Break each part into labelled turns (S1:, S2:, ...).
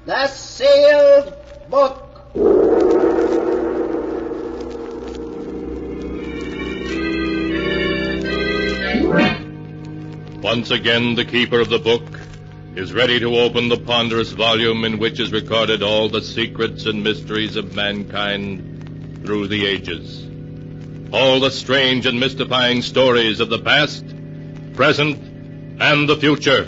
S1: The Sealed Vook.
S2: Once again, the keeper of the book is ready to open the ponderous volume in which is recorded all the secrets and mysteries of mankind through the ages. All the strange and mystifying stories of the past, present, and the future.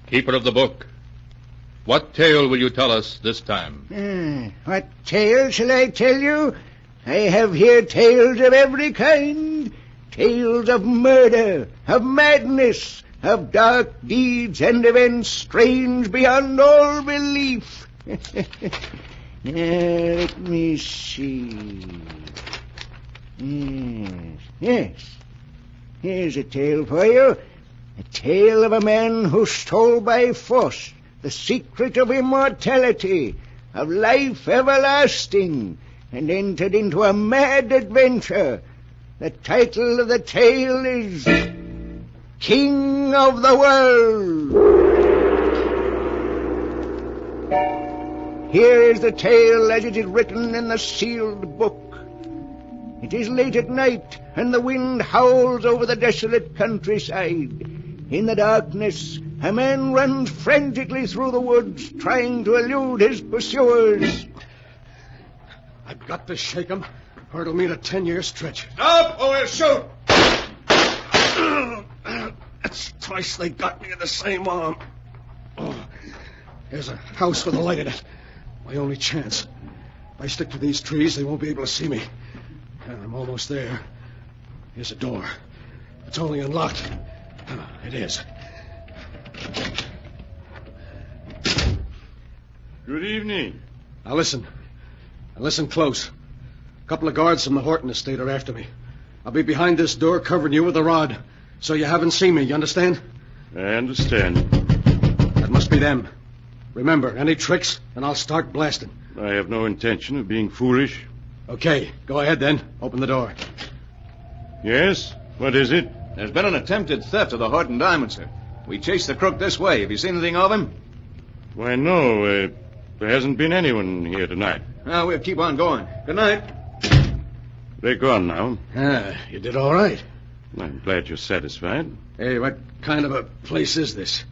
S2: Keeper of the book, what tale will you tell us this time?
S3: What tale shall I tell you? I have here tales of every kind. Tales of murder, of madness, of dark deeds and events strange beyond all belief. Let me see. Yes. Here's a tale for you. A tale of a man who stole by force the secret of immortality, of life everlasting, and entered into a mad adventure. The title of the tale is King of the World. Here is the tale as it is written in the Sealed Book. It is late at night, and the wind howls over the desolate countryside. In the darkness, a man runs frantically through the woods, trying to elude his pursuers.
S4: I've got to shake him, or it'll mean a 10-year stretch.
S5: Stop, or we'll shoot!
S4: That's twice they got me in the same arm. Oh, there's a house with a light in it. My only chance. If I stick to these trees, they won't be able to see me. And I'm almost there. Here's a door. It's only unlocked. It is.
S5: Good evening.
S4: Now listen. And listen close. A couple of guards from the Horton estate are after me. I'll be behind this door covering you with a rod, so you haven't seen me, you understand?
S5: I understand.
S4: That must be them. Remember, any tricks, and I'll start blasting.
S5: I have no intention of being foolish.
S4: Okay, go ahead then. Open the door.
S5: Yes? What is it?
S6: There's been an attempted theft of the Horton diamond, sir. We chased the crook this way. Have you seen anything of him?
S5: Why, no. There hasn't been anyone here tonight.
S6: Well, we'll keep on going. Good night.
S5: They're gone now.
S4: You did all right.
S5: I'm glad you're satisfied.
S4: Hey, what kind of a place is this?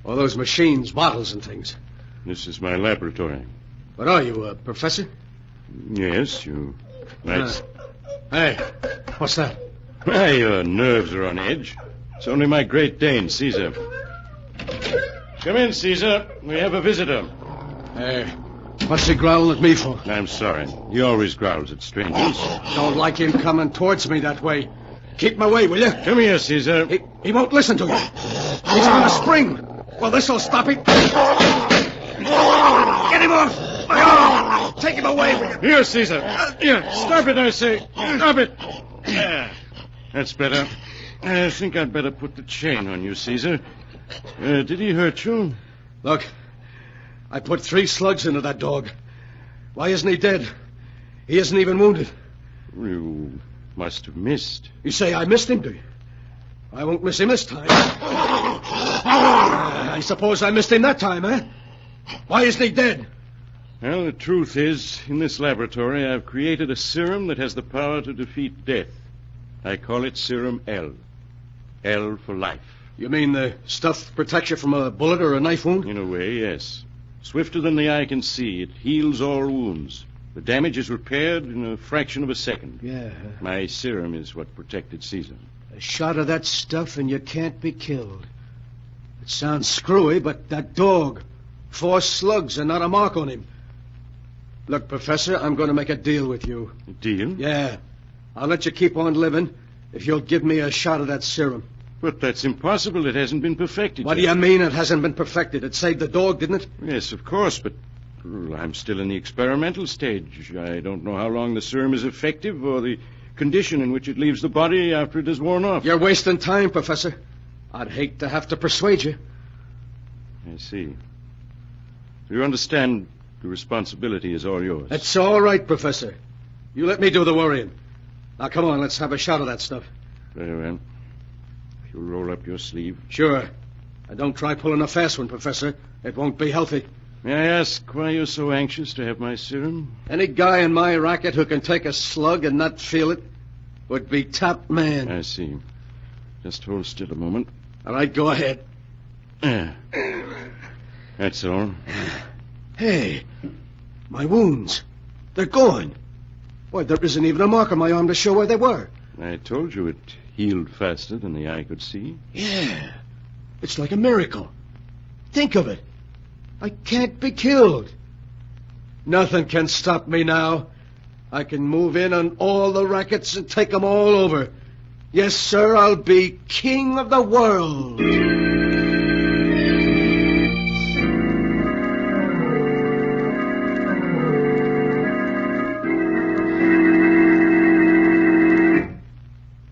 S4: All those machines, bottles and things.
S5: This is my laboratory.
S4: What are you, a professor?
S5: Yes, you... That's...
S4: Hey, what's that?
S5: Why, your nerves are on edge. It's only my Great Dane, Caesar. Come in, Caesar. We have a visitor.
S4: Hey, what's he growling at me for?
S5: I'm sorry. He always growls at strangers.
S4: Don't like him coming towards me that way. Keep him away, will you?
S5: Come here, Caesar.
S4: He won't listen to you. He's going to spring. Well, this'll stop him. Get him off! My arm! Take him away with you.
S5: Here, Caesar. Here, stop it, I say. Stop it. That's better. I think I'd better put the chain on you, Caesar. Did he hurt you?
S4: Look, I put 3 slugs into that dog. Why isn't he dead? He isn't even wounded.
S5: You must have missed.
S4: You say I missed him, do you? I won't miss him this time. I suppose I missed him that time, eh? Why isn't he dead?
S5: Well, the truth is, in this laboratory, I've created a serum that has the power to defeat death. I call it Serum L. L for life.
S4: You mean the stuff protects you from a bullet or a knife wound?
S5: In a way, yes. Swifter than the eye can see, it heals all wounds. The damage is repaired in a fraction of a second.
S4: Yeah.
S5: My serum is what protected Caesar.
S4: A shot of that stuff and you can't be killed. It sounds screwy, but that dog, 4 slugs and not a mark on him. Look, Professor, I'm going to make a deal with you.
S5: A deal?
S4: Yeah. I'll let you keep on living if you'll give me a shot of that serum.
S5: But that's impossible. It hasn't been perfected
S4: What do
S5: yet.
S4: you mean it hasn't been perfected? It saved the dog, didn't it?
S5: Yes, of course, but I'm still in the experimental stage. I don't know how long the serum is effective or the condition in which it leaves the body after it has worn off.
S4: You're wasting time, Professor. I'd hate to have to persuade you.
S5: I see. You understand the responsibility is all yours.
S4: That's all right, Professor. You let me do the worrying. Now, come on, let's have a shot of that stuff.
S5: Very well. If you'll roll up your sleeve.
S4: Sure. And don't try pulling a fast one, Professor. It won't be healthy.
S5: May I ask why you're so anxious to have my serum?
S4: Any guy in my racket who can take a slug and not feel it would be top man.
S5: I see. Just hold still a moment.
S4: All right, go ahead.
S5: That's all.
S4: Hey, my wounds. They're gone. Why, there isn't even a mark on my arm to show where they were.
S5: I told you it healed faster than the eye could see.
S4: Yeah. It's like a miracle. Think of it. I can't be killed. Nothing can stop me now. I can move in on all the rackets and take them all over. Yes, sir, I'll be king of the world.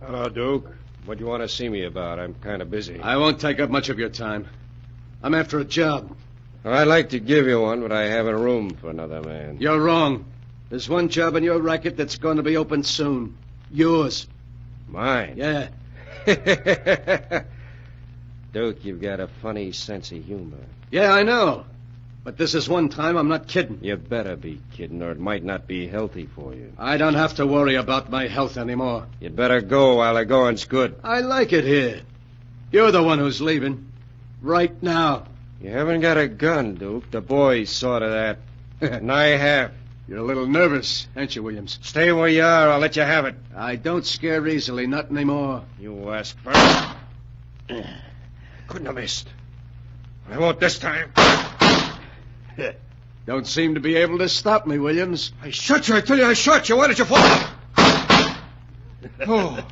S7: Hello, Duke. What do you want to see me about? I'm kind of busy.
S4: I won't take up much of your time. I'm after a job.
S7: Well, I'd like to give you one, but I haven't room for another man.
S4: You're wrong. There's one job in your racket that's going to be open soon. Yours.
S7: Mine?
S4: Yeah.
S7: Duke, you've got a funny sense of humor.
S4: Yeah, I know. But this is one time I'm not kidding.
S7: You better be kidding, or it might not be healthy for you.
S4: I don't have to worry about my health anymore.
S7: You'd better go while the going's good.
S4: I like it here. You're the one who's leaving. Right now.
S7: You haven't got a gun, Duke. The boys saw to that. And I have.
S4: You're a little nervous, aren't you, Williams?
S7: Stay where you are. I'll let you have it.
S4: I don't scare easily, not anymore.
S7: You ask first. Couldn't have missed. I won't this time.
S4: Don't seem to be able to stop me, Williams.
S7: I shot you. I tell you, I shot you. Why did you fall? Oh,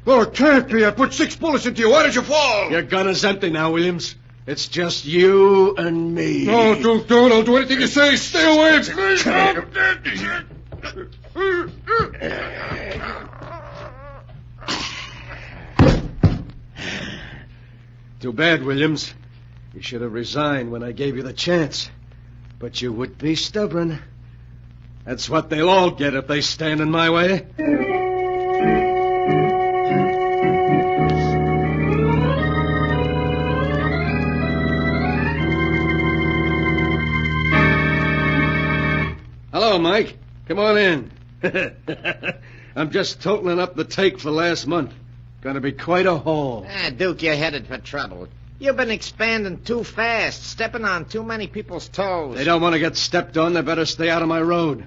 S7: it can't be. I put 6 bullets into you. Why did you fall?
S4: Your gun is empty now, Williams. It's just you and me.
S7: No, Duke, don't. I'll do anything you say. Stay away from me.
S4: Too bad, Williams. You should have resigned when I gave you the chance. But you would be stubborn. That's what they'll all get if they stand in my way. Hello, Mike. Come on in. I'm just totaling up the take for last month. Gonna be quite a haul.
S1: Duke, you're headed for trouble. You've been expanding too fast, stepping on too many people's toes.
S4: They don't want to get stepped on. They better stay out of my road.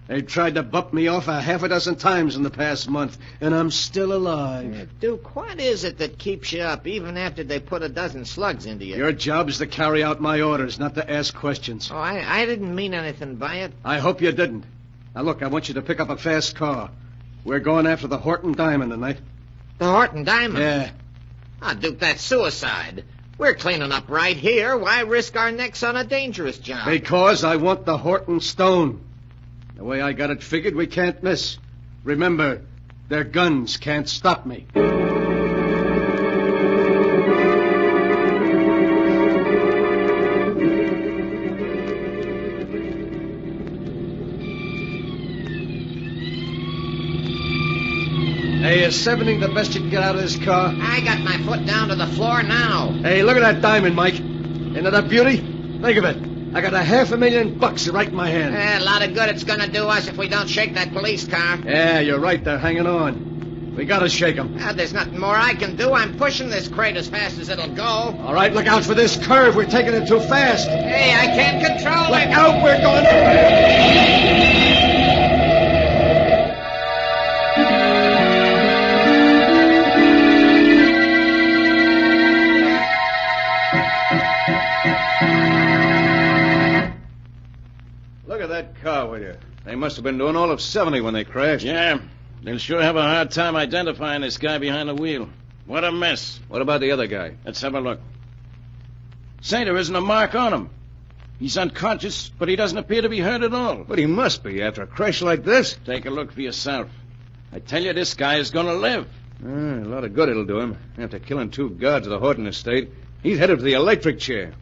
S4: They've tried to bump me off a half a dozen times in the past month, and I'm still alive.
S1: Duke, what is it that keeps you up even after they put a dozen slugs into you?
S4: Your job is to carry out my orders, not to ask questions.
S1: Oh, I didn't mean anything by it.
S4: I hope you didn't. Now, look, I want you to pick up a fast car. We're going after the Horton Diamond tonight.
S1: The Horton Diamond?
S4: Yeah.
S1: Duke, that's suicide. We're cleaning up right here. Why risk our necks on a dangerous job?
S4: Because I want the Horton Stone. The way I got it figured, we can't miss. Remember, Their guns can't stop me. Hey, is 70 the best you can get out of this car?
S1: I got my foot down to the floor now.
S4: Hey, look at that diamond, Mike. Isn't that a beauty? Think of it. I got $500,000 right in my hand.
S1: A lot of good it's gonna do us if we don't shake that police car.
S4: Yeah, you're right. They're hanging on. We gotta shake them.
S1: There's nothing more I can do. I'm pushing this crate as fast as it'll go.
S4: All right, look out for this curve. We're taking it too fast.
S1: Hey, I can't control
S4: Look
S1: it.
S4: out, we're going
S6: Look at that car, will you? They must have been doing all of 70 when they crashed.
S5: Yeah, they'll sure have a hard time identifying this guy behind the wheel. What a mess.
S6: What about the other guy?
S5: Let's have a look. Say, there isn't a mark on him. He's unconscious, but he doesn't appear to be hurt at all.
S6: But he must be after a crash like this.
S5: Take a look for yourself. I tell you, this guy is going to live.
S6: A lot of good it'll do him. After killing 2 guards of the Horton estate, he's headed for the electric chair.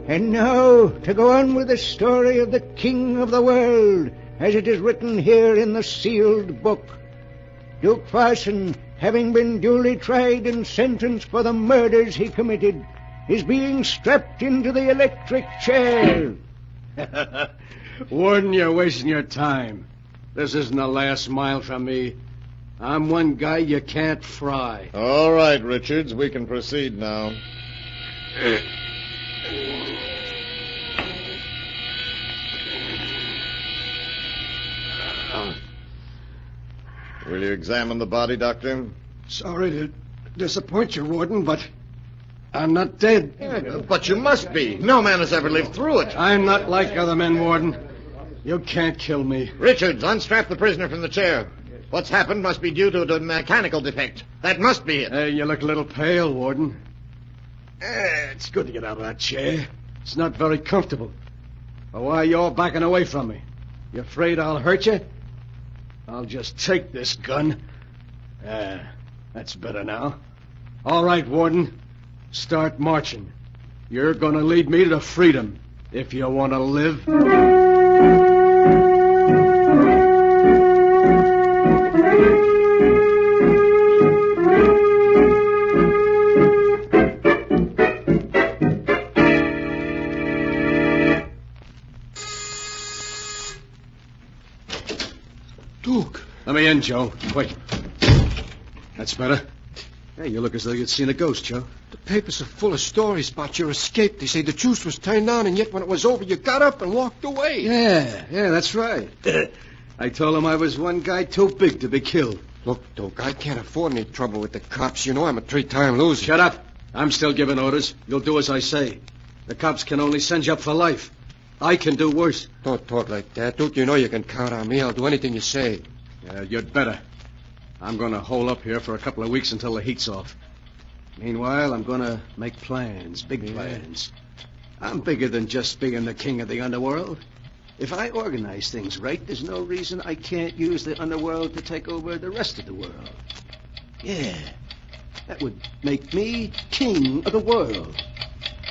S3: And now, to go on with the story of the King of the World, as it is written here in the Sealed Book. Duke Farson, having been duly tried and sentenced for the murders he committed, is being strapped into the electric chair.
S4: Warden, you're wasting your time. This isn't the last mile from me. I'm one guy you can't fry.
S8: All right, Richards, we can proceed now. Will you examine the body, Doctor?
S4: Sorry to disappoint you, Warden, but I'm not dead.
S8: But you must be. No man has ever lived through it.
S4: I'm not like other men, Warden. You can't kill me.
S8: Richards, unstrap the prisoner from the chair. What's happened must be due to a mechanical defect. That must be it.
S4: Hey, you look a little pale, Warden. It's good to get out of that chair. It's not very comfortable. But why are you all backing away from me? You afraid I'll hurt you? I'll just take this gun. That's better now. All right, Warden. Start marching. You're going to lead me to freedom if you want to live. Duke.
S6: Let me in, Joe. Quick. That's better. Hey, you look as though you'd seen a ghost, Joe.
S4: The papers are full of stories about your escape. They say the juice was turned on, and yet when it was over, you got up and walked away.
S6: Yeah, that's right. I told him I was one guy too big to be killed.
S4: Look, Duke, I can't afford any trouble with the cops. You know I'm a 3-time loser.
S6: Shut up. I'm still giving orders. You'll do as I say. The cops can only send you up for life. I can do worse.
S4: Don't talk like that, Duke. You know you can count on me. I'll do anything you say.
S6: Yeah, you'd better. I'm going to hole up here for a couple of weeks until the heat's off. Meanwhile, I'm going to make plans, big plans. I'm bigger than just being the king of the underworld. If I organize things right, there's no reason I can't use the underworld to take over the rest of the world. Yeah, that would make me king of the world.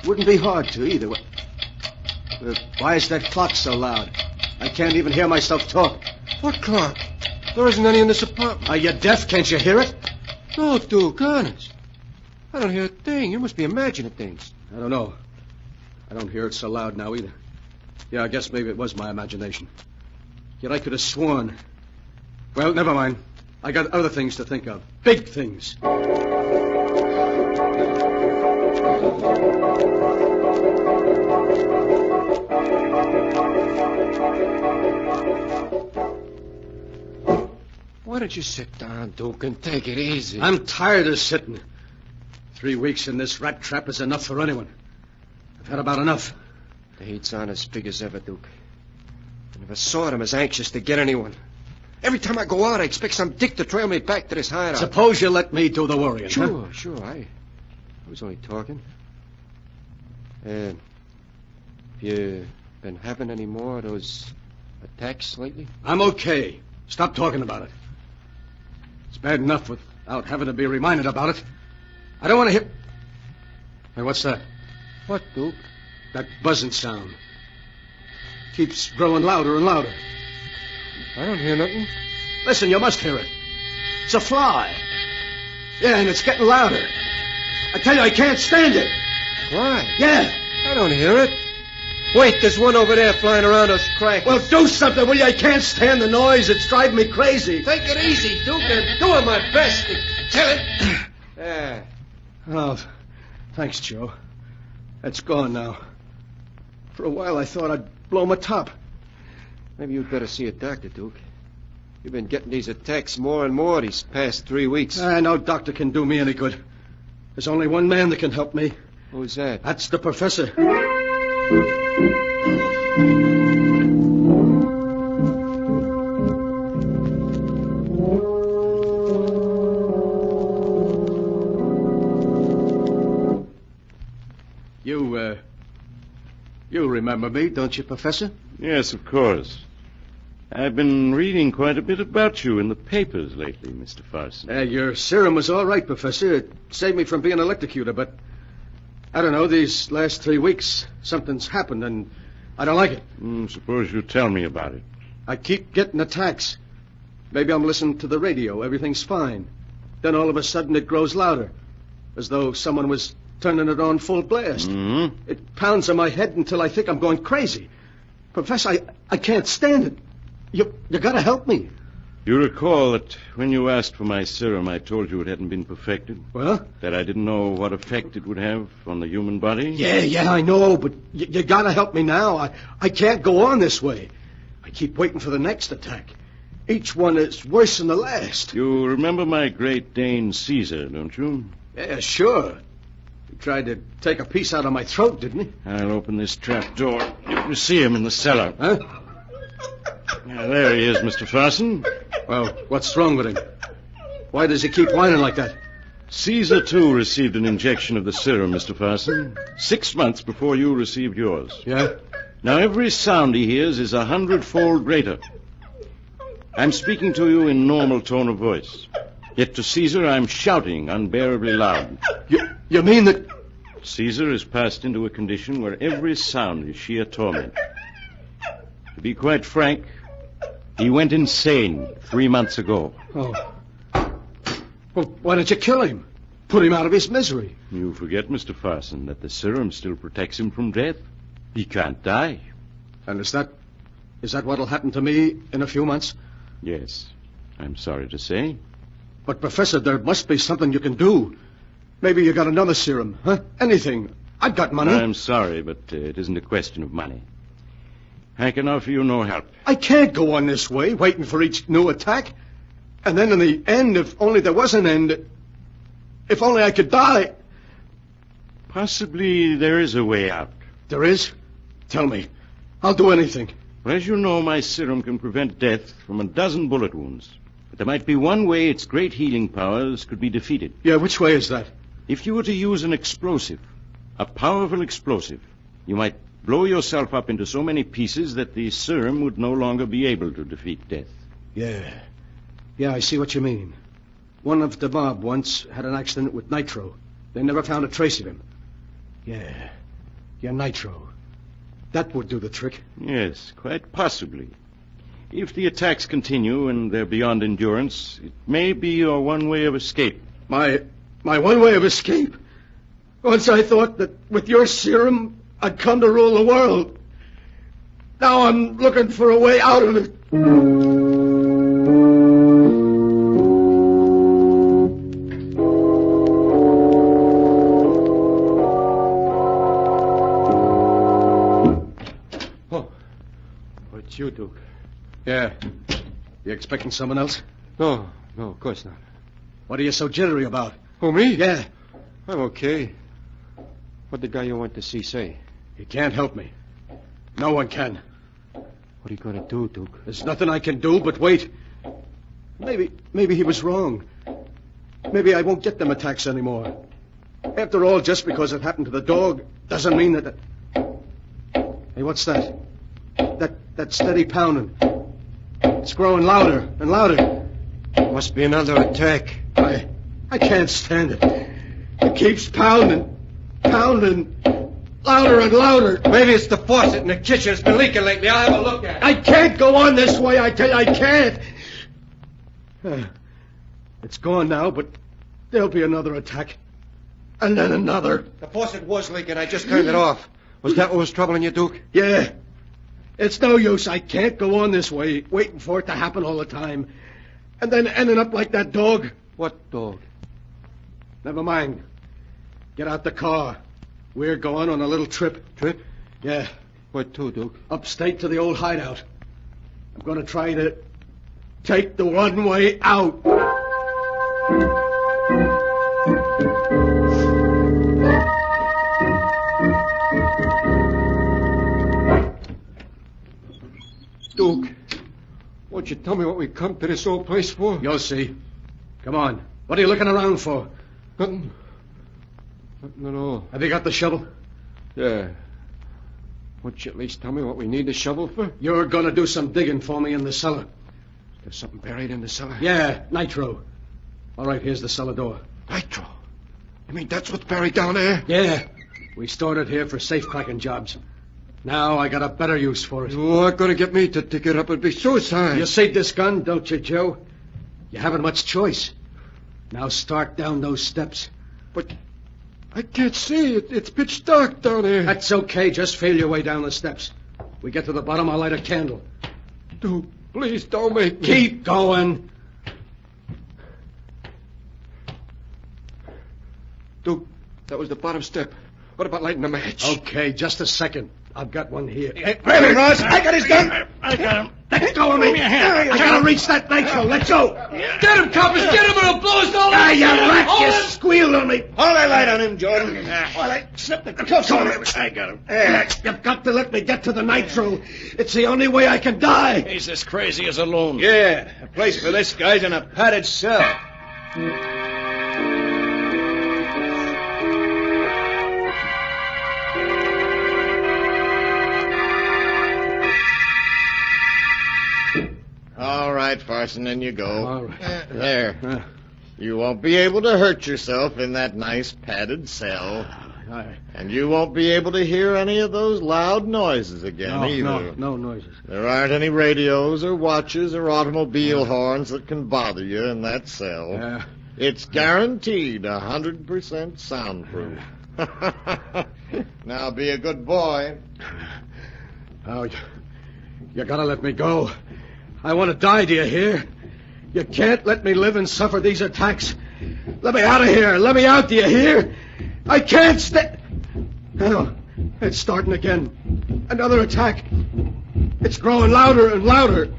S6: Wouldn't be hard to either. Why is that clock so loud? I can't even hear myself talk.
S4: What clock? There isn't any in this apartment.
S6: Are you deaf? Can't you hear it?
S4: No, Duke, honest. I don't hear a thing. You must be imagining things.
S6: I don't know. I don't hear it so loud now either. Yeah, I guess maybe it was my imagination. Yet I could have sworn. Well, never mind. I got other things to think of. Big things.
S4: Why don't you sit down, Duke, and take it easy?
S6: I'm tired of sitting. 3 weeks in this rat trap is enough for anyone. I've had about enough.
S4: The heat's on as big as ever, Duke. I never saw them as anxious to get anyone. Every time I go out, I expect some dick to trail me back to this hideout.
S6: Suppose you let me do the worrying, huh?
S4: Sure. I was only talking. Have you been having any more of those attacks lately?
S6: I'm okay. Stop talking about it. It's bad enough without having to be reminded about it. I don't want to hear... Hey, what's that?
S4: What, Duke?
S6: That buzzing sound. Keeps growing louder and louder.
S4: I don't hear nothing.
S6: Listen, you must hear it. It's a fly. Yeah, and it's getting louder. I tell you, I can't stand it.
S4: Why?
S6: Yeah.
S4: I don't hear it. Wait, there's one over there flying around those cracks.
S6: Well, do something, will you? I can't stand the noise. It's driving me crazy.
S4: Take it easy, Duke. I'm doing my best to kill it. Yeah.
S6: Oh, thanks, Joe. It's gone now. For a while, I thought I'd blow my top.
S4: Maybe you'd better see a doctor, Duke. You've been getting these attacks more and more these past 3 weeks.
S6: No doctor can do me any good. There's only one man that can help me.
S4: Who's that?
S6: That's the professor. You remember me, don't you, Professor?
S5: Yes, of course. I've been reading quite a bit about you in the papers lately, Mr. Farson.
S6: Your serum was all right, Professor. It saved me from being electrocuted, but I don't know, these last 3 weeks, something's happened, and I don't like it.
S5: Suppose you tell me about it.
S6: I keep getting attacks. Maybe I'm listening to the radio. Everything's fine. Then all of a sudden it grows louder, as though someone was turning it on full blast.
S5: Mm-hmm.
S6: It pounds on my head until I think I'm going crazy. Professor, I can't stand it. You gotta help me.
S5: You recall that when you asked for my serum, I told you it hadn't been perfected?
S6: Well?
S5: That I didn't know what effect it would have on the human body?
S6: Yeah, I know, but you gotta help me now. I can't go on this way. I keep waiting for the next attack. Each one is worse than the last.
S5: You remember my Great Dane Caesar, don't you?
S6: Yeah, sure. He tried to take a piece out of my throat, didn't he?
S5: I'll open this trap door. You can see him in the cellar.
S6: Huh?
S5: There he is, Mr. Farson.
S6: Well, what's wrong with him? Why does he keep whining like that?
S5: Caesar, too, received an injection of the serum, Mr. Farson, 6 months before you received yours.
S6: Yeah?
S5: Now, every sound he hears is 100-fold greater. I'm speaking to you in normal tone of voice. Yet to Caesar, I'm shouting unbearably loud.
S6: You mean that...
S5: Caesar has passed into a condition where every sound is sheer torment. To be quite frank, he went insane 3 months ago.
S6: Oh. Well, why don't you kill him? Put him out of his misery.
S5: You forget, Mr. Farson, that the serum still protects him from death. He can't die.
S6: And is that what'll happen to me in a few months?
S5: Yes, I'm sorry to say.
S6: But, Professor, there must be something you can do. Maybe you got another serum, huh? Anything. I've got money.
S5: I'm sorry, but it isn't a question of money. I can offer you no help.
S6: I can't go on this way, waiting for each new attack. And then in the end, if only there was an end, if only I could die.
S5: Possibly there is a way out.
S6: There is? Tell me. I'll do anything.
S5: Well, as you know, my serum can prevent death from a dozen bullet wounds. But there might be one way its great healing powers could be defeated.
S6: Yeah, which way is that?
S5: If you were to use an explosive, a powerful explosive, you might blow yourself up into so many pieces that the serum would no longer be able to defeat death.
S6: Yeah. Yeah, I see what you mean. One of the mob once had an accident with nitro. They never found a trace of him. Yeah. Yeah, nitro. That would do the trick.
S5: Yes, quite possibly. If the attacks continue and they're beyond endurance, it may be your one way of escape.
S6: My one way of escape? Once I thought that with your serum, I'd come to rule the world. Now I'm looking for a way out of it.
S7: Oh, it's you, Duke.
S6: Yeah. You expecting someone else?
S7: No, of course not.
S6: What are you so jittery about?
S7: Who, me?
S6: Yeah.
S7: I'm okay. What did the guy you went to see say?
S6: He can't help me. No one can.
S7: What are you going to do, Duke?
S6: There's nothing I can do but wait. Maybe he was wrong. Maybe I won't get them attacks anymore. After all, just because it happened to the dog doesn't mean that... Hey, what's that? That steady pounding. It's growing louder and louder.
S7: Must be another attack.
S6: I can't stand it. It keeps pounding. Louder and louder.
S7: Maybe it's the faucet in the kitchen. It's been leaking lately. I'll have a look at it.
S6: I can't go on this way. I tell you, I can't. It's gone now, but there'll be another attack. And then another.
S7: The faucet was leaking. I just turned it off. Was that what was troubling you, Duke?
S6: Yeah. It's no use. I can't go on this way, waiting for it to happen all the time. And then ending up like that dog.
S7: What dog?
S6: Never mind. Get out the car. We're going on a little trip.
S7: Trip?
S6: Yeah.
S7: Where to, Duke?
S6: Upstate to the old hideout. I'm going to try to take the one way out.
S7: Duke, won't you tell me what we come to this old place for?
S6: You'll see. Come on. What are you looking around for?
S7: Nothing. Nothing at all.
S6: Have you got the shovel?
S7: Yeah. Won't you at least tell me what we need the shovel for?
S6: You're going to do some digging for me in the cellar.
S7: There's something buried in the cellar?
S6: Yeah, nitro. All right, here's the cellar door.
S7: Nitro? You mean that's what's buried down there?
S6: Yeah. We stored it here for safe-cracking jobs. Now I got a better use for it.
S7: You aren't going to get me to dig it up. It'd be suicide.
S6: You see this gun, don't you, Joe? You haven't much choice. Now start down those steps.
S7: But I can't see. It's pitch dark down there.
S6: That's okay. Just feel your way down the steps. We get to the bottom, I'll light a candle.
S7: Duke, please don't make me.
S6: Keep going.
S7: Duke, that was the bottom step. What about lighting a match?
S6: Okay, just a second. I've got one here.
S3: Grab him, Ross. I got his gun.
S5: I got him.
S6: Let go of me. I gotta reach that nitro. Let go.
S7: Get him, coppers! Get him, or he'll blow us all
S6: Ah,
S7: out!
S6: you rat. You squealed on me.
S3: Hold that light on him, Jordan. While I slip the cuffs on him. I got him.
S6: You've got to let me get to the nitro. It's the only way I can die.
S5: He's as crazy as a loon.
S3: Yeah, a place for this guy's in a padded cell. All right, Farson, in you go.
S6: All right.
S3: There. You won't be able to hurt yourself in that nice padded cell. And you won't be able to hear any of those loud noises again either.
S6: No noises.
S3: There aren't any radios or watches or automobile horns that can bother you in that cell. It's guaranteed 100% soundproof. Now be a good boy.
S6: Oh, you gotta let me go.
S4: I want to die, do you hear? You can't let me live and suffer these attacks. Let me out of here. Let me out, do you hear? I can't stay. Oh, it's starting again. Another attack. It's growing louder and louder.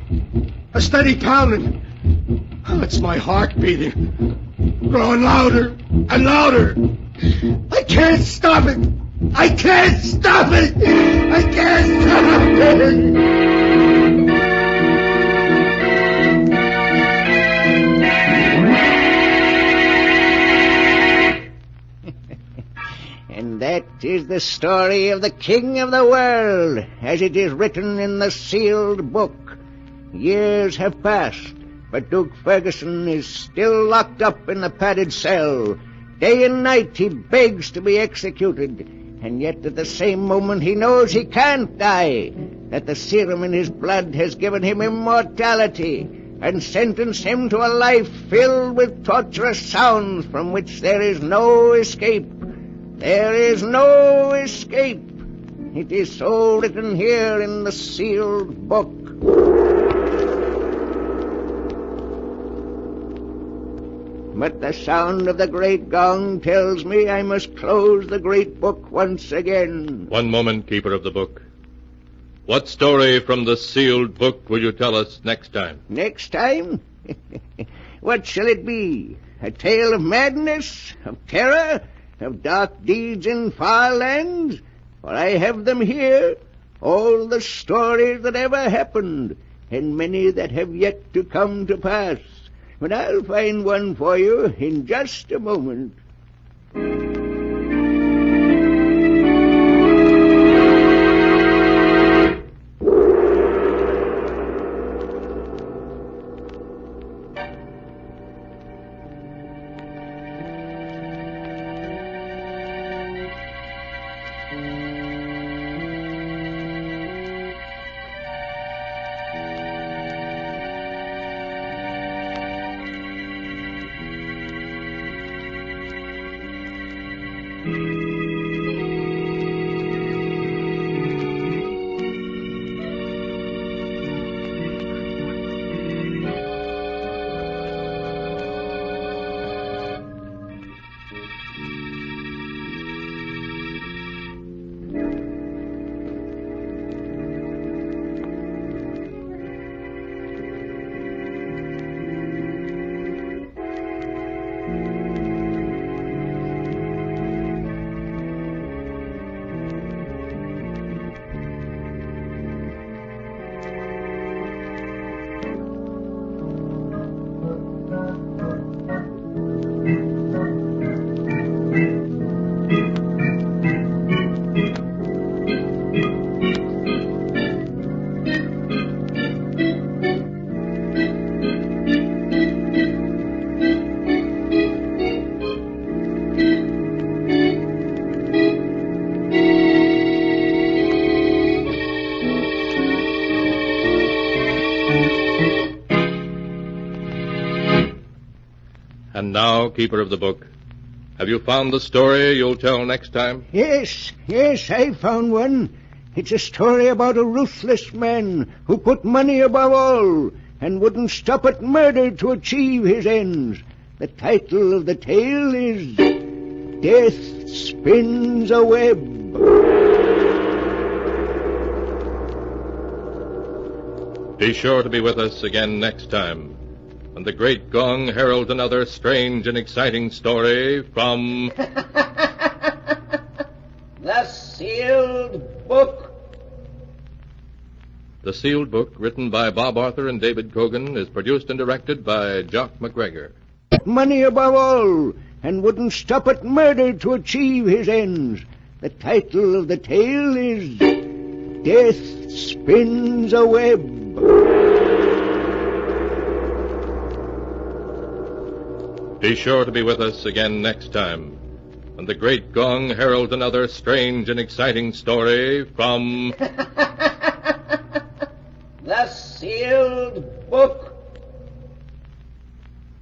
S4: A steady pounding. Oh, it's my heart beating. Growing louder and louder. I can't stop it. I can't stop it. I can't stop it.
S3: And that is the story of the King of the World, as it is written in the Sealed Book. Years have passed, but Duke Ferguson is still locked up in the padded cell. Day and night he begs to be executed, and yet at the same moment he knows he can't die, that the serum in his blood has given him immortality and sentenced him to a life filled with torturous sounds from which there is no escape. There is no escape. It is so written here in the Sealed Book. But the sound of the great gong tells me I must close the great book once again.
S2: One moment, Keeper of the Book. What story from the Sealed Book will you tell us next time?
S3: Next time? What shall it be? A tale of madness? Of terror? Of dark deeds in far lands? For I have them here, all the stories that ever happened, and many that have yet to come to pass. But I'll find one for you in just a moment.
S2: And now, Keeper of the Book, have you found the story you'll tell next time?
S3: Yes, I found one. It's a story about a ruthless man who put money above all and wouldn't stop at murder to achieve his ends. The title of the tale is Death Spins a Web.
S2: Be sure to be with us again next time, when the great gong heralds another strange and exciting story from...
S3: The Sealed Book.
S2: The Sealed Book, written by Bob Arthur and David Cogan, is produced and directed by Jock McGregor.
S3: Money above all, and wouldn't stop at murder to achieve his ends. The title of the tale is Death Spins a Web.
S2: Be sure to be with us again next time, when the great gong heralds another strange and exciting story from...
S3: The Sealed Book.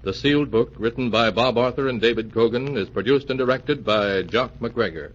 S2: The Sealed Book, written by Bob Arthur and David Cogan, is produced and directed by Jock McGregor.